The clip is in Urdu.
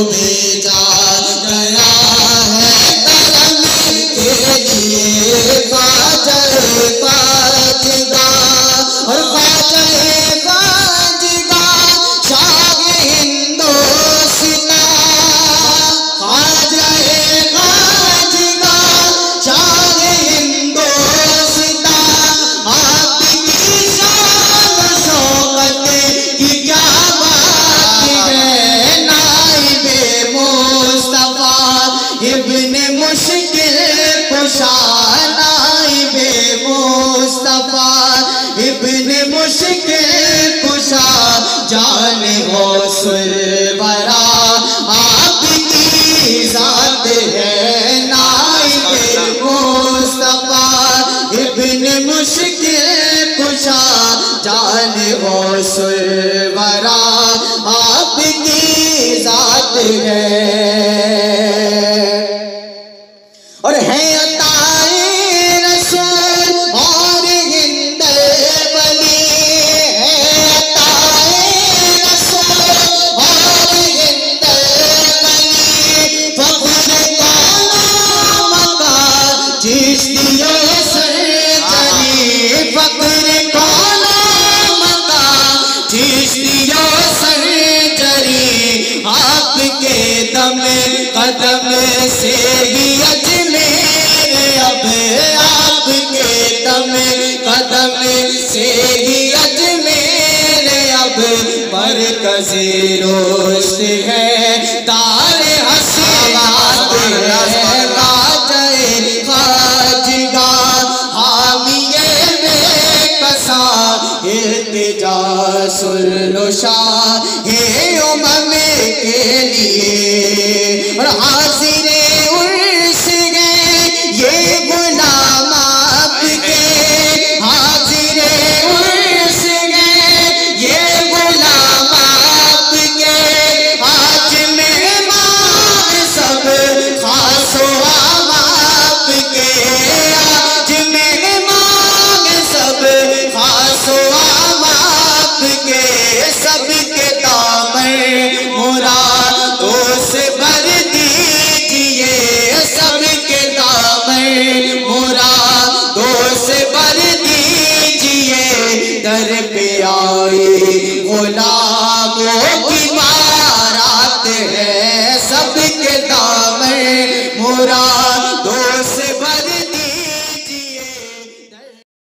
بھیجا گیا ہے کرم کے لیے خواجہ خواجگاہ اور خواجہ خواجگاہ شاہ ہندوستان خواجہ خواجگاہ شاہ ہندوستان آپ کی شان و شوکت کی کیا بات ہے نائب مصطفیٰ ابن مشکل کشا نائب مصطفیٰ ابن مشکل کشا جان غوث الورا آپ کی ذات ہے نائب مصطفیٰ ابن مشکل کشا جان غوث الورا آپ کی ذات ہے اور ہے عطائے رسول اور ہند ولی ہے عطائے رسول اور ہند ولی فخر کون مکہ چشتی و سرجری فخر کون مکہ چشتی و سرجری آپ کے دم قدم سے ہی اجمیر اب آپ کے دم قدم سے ہی اجمیر اب مرکز رشد ہے دار حسینات ہے خواجہ خواجگاہ حامی بے کساں التجا سلو شاہ امم کے لیے اور حاضر